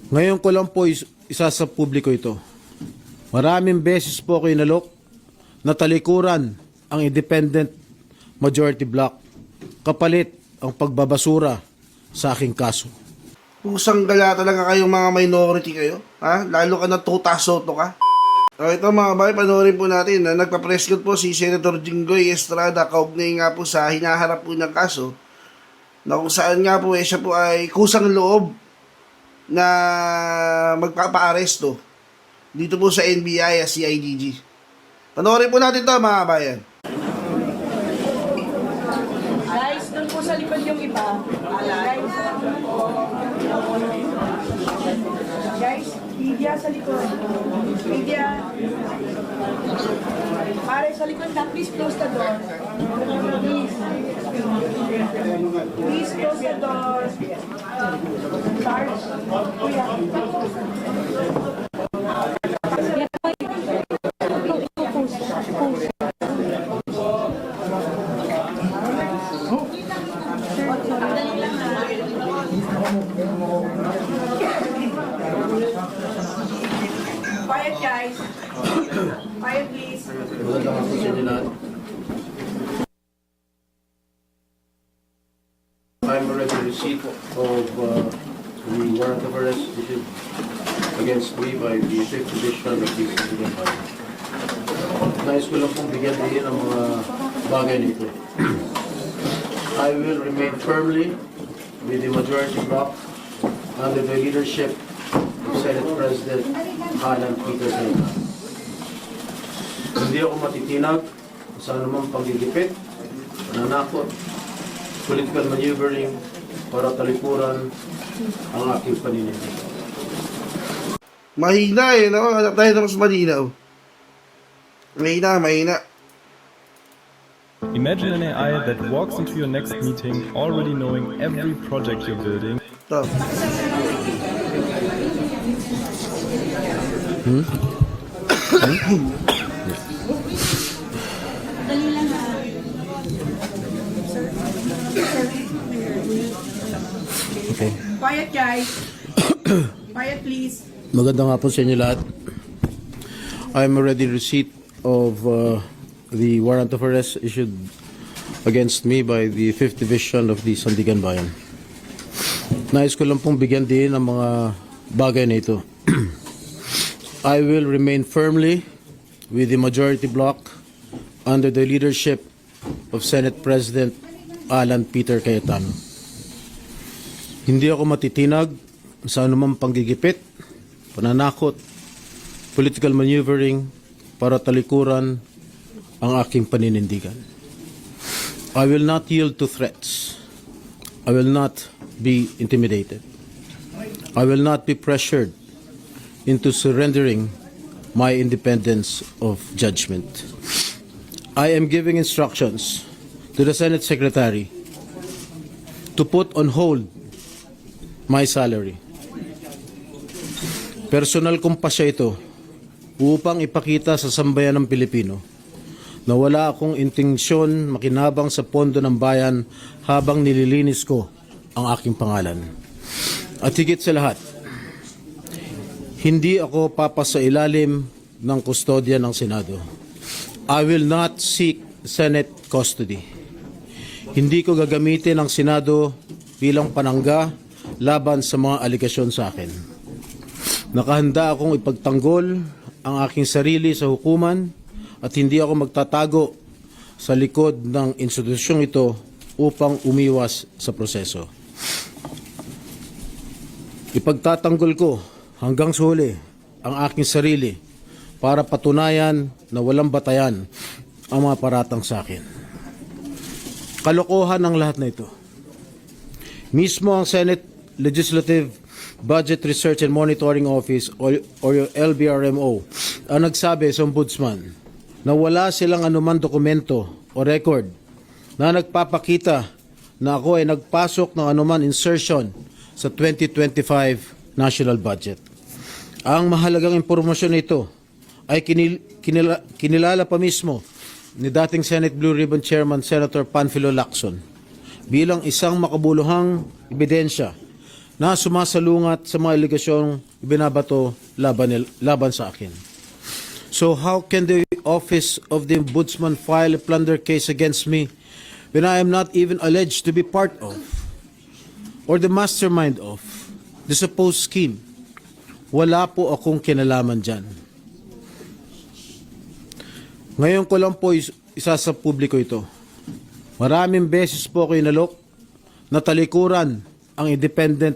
Ngayon ko lang po isa sa publiko ito. Maraming beses po ako inalok na talikuran ang independent majority block kapalit ang pagbabasura sa aking kaso. Pusang gala talaga kayong mga minority kayo. Ha? Lalo ka na tutasoto ka. So ito mga bahay, panoorin po natin na nagpa-press po si Senator Jinggoy Estrada kaugnay nga po sa hinaharap po ng kaso na kung saan nga po siya po ay kusang loob na magpapa-aresto dito po sa NBI at CIDG. Panoorin po natin to mga bayan. Guys, doon po sa likod yung iba. Guys, media sa likod. Media. Pare sa likod na, please close the door. Please. Please close the door. Sarge. Kuya. Quiet guys. Quiet please. Magandang hapon sa inyo lahat. I'm already receipt of the warrant of arrest issued against me by the 5th Division of the Sandigan Bayan. Nais ko lang pong bigyan din ang mga bagay nito. I will remain firmly with the majority bloc under the leadership of Senate President Alan Peter Cayetano. Hindi ako matitinag sa anumang panggigipit, pananakot, political maneuvering para talikuran ang aking paninindigan. Mahina eh, no? Hanap tayo na mas malinaw. Mahina. Imagine an AI that walks into your next meeting already knowing every project you're building. Ito. Okay. Quiet guys. Quiet please. Magandang hapon sa inyo lahat. I'm already receipt of the warrant of arrest issued against me by the 5th Division of the Sandigan Bayan. Nais ko lang pong bigyan din ng mga bagay na ito. I will remain firmly with the majority bloc under the leadership of Senate President Alan Peter Cayetano. Hindi ako matitinag sa anumang panggigipit, pananakot, political maneuvering para talikuran ang aking paninindigan. I will not yield to threats. I will not be intimidated. I will not be pressured into surrendering my independence of judgment. I am giving instructions to the Senate Secretary to put on hold my salary. Personal kong pasya ito upang ipakita sa sambayan ng Pilipino na wala akong intensyon makinabang sa pondo ng bayan habang nililinis ko ang aking pangalan. At higit sa lahat, hindi ako papasailalim ng kustodya ng Senado. I will not seek Senate custody. Hindi ko gagamitin ang Senado bilang panangga laban sa mga aligasyon sa akin. Nakahanda akong ipagtanggol ang aking sarili sa hukuman at hindi ako magtatago sa likod ng institusyong ito upang umiwas sa proseso. Ipagtatanggol ko hanggang sa huli ang aking sarili para patunayan na walang batayan ang mga paratang sa akin. Kalokohan ang lahat na ito. Mismo ang Senate Legislative Budget Research and Monitoring Office or yung LBRMO ang nagsabi sa ombudsman na wala silang anuman dokumento o record na nagpapakita na ako ay nagpasok ng anuman insertion sa 2025 national budget. Ang mahalagang impormasyon nito ay kinilala pa mismo ni dating Senate Blue Ribbon Chairman Senator Panfilo Lacson bilang isang makabuluhang ebidensya na sumasalungat sa mga alegasyong binabato laban sa akin. So how can the office of the Ombudsman file a plunder case against me when I am not even alleged to be part of or the mastermind of the supposed scheme? Wala po akong kinalaman dyan. Ngayon ko lang po isa sa publiko ito. Maraming beses po ako inalok na talikuran ang independent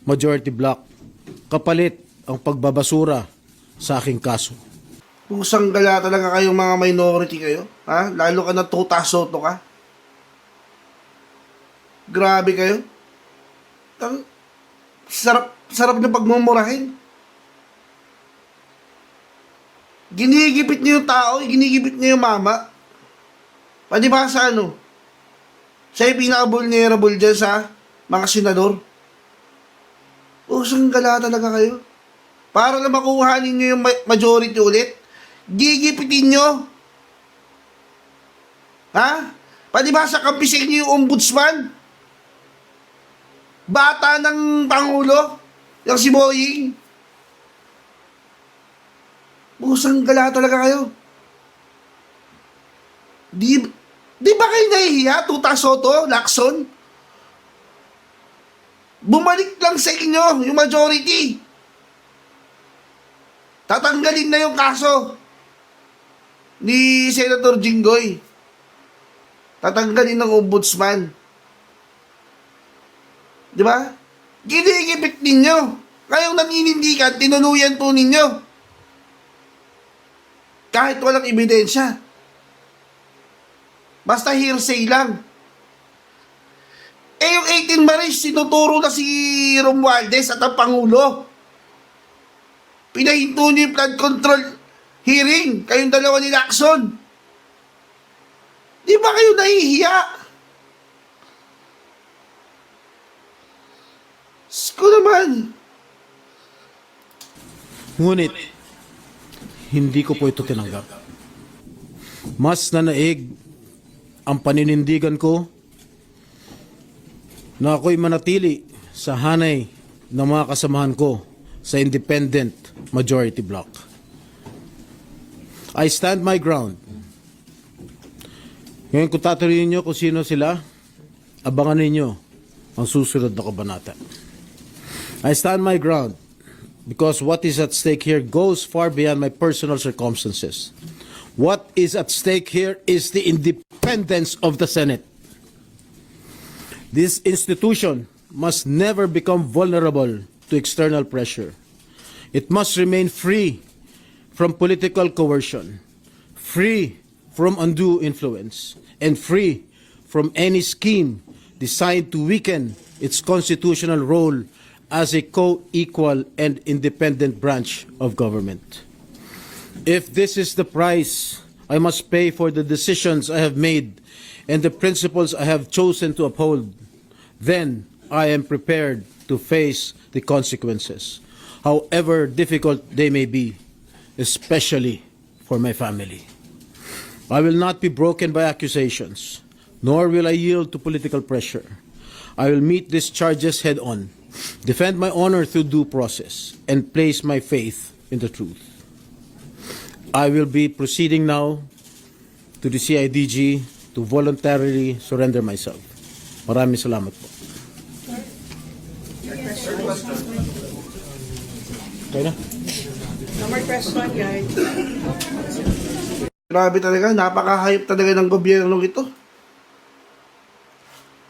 majority block kapalit ang pagbabasura sa aking kaso. Pusang gala talaga kayong mga minority kayo. Ha? Lalo ka na Tota Soto ka. Grabe kayo. Sarap na pagmumurahin. Ginigipit niyo yung tao, ginigipit niyo yung mama. Pwede ba sa ano? Siya yung pinaka-vulnerable dyan sa mga senador. Pusang gala talaga kayo. Para na makuha ninyo yung majority ulit, gigipitin nyo. Ha? Pwede ba sa kampisig niyo yung ombudsman? Bata ng Pangulo? Yung si Boying? Pusang gala talaga kayo. Di ba kayo nahihiya, Tota Soto, Lacson? Bumalik lang sa inyo yung majority. Tatanggalin na yung kaso ni Senator Jinggoy. Tatanggalin ng ombudsman. Di ba? Ginigipit ninyo. Kayong naninindigan, tinuluyan po ninyo. Kahit walang ebidensya. Basta hearsay lang. Eh yung 18 Maris, sinuturo na si Romualdez at ang Pangulo. Pinahinto niyo yung flood control hearing. Kayong dalawa ni Lacson. Di ba kayo nahihiya? Sko naman. Ngunit, hindi ko po ito tinanggap. Mas nanaig ang paninindigan ko na ako'y manatili sa hanay ng mga kasamahan ko sa independent majority block. I stand my ground. Ngayon kung tatanungin nyo kung sino sila, abangan ninyo ang susunod na kabanata. I stand my ground because what is at stake here goes far beyond my personal circumstances. What is at stake here is the independence of the Senate. This institution must never become vulnerable to external pressure. It must remain free from political coercion, free from undue influence, and free from any scheme designed to weaken its constitutional role as a co-equal and independent branch of government. If this is the price I must pay for the decisions I have made and the principles I have chosen to uphold, then I am prepared to face the consequences, however difficult they may be, especially for my family. I will not be broken by accusations, nor will I yield to political pressure. I will meet these charges head on, defend my honor through due process, and place my faith in the truth. I will be proceeding now to the CIDG to voluntarily surrender myself. Maraming salamat po. Okay na? No more question, guys. Grabe talaga, napaka-hype talaga ng gobyernong ito.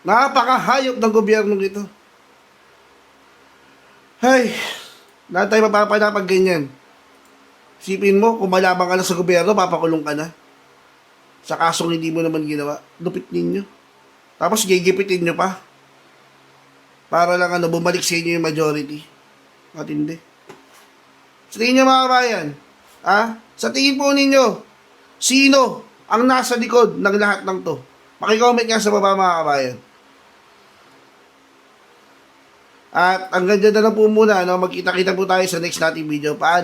Napaka-hayop ng gobyernong ito. Hay, lahat tayo mapapala pag ganyan. Sipin mo, kung malabang ka na sa gobyerno, papakulong ka na. Sa kasong hindi mo naman ginawa. Lupit ninyo. Tapos gigipitin nyo pa. Para lang bumalik sa inyo yung majority. Matindi. Sa tingin nyo mga kabayan, sa tingin po ninyo, sino ang nasa likod ng lahat ng to? Pakicomment nga sa baba mga kabayan. At hanggang dyan na lang po muna. Magkita-kita po tayo sa next nating video. Paano?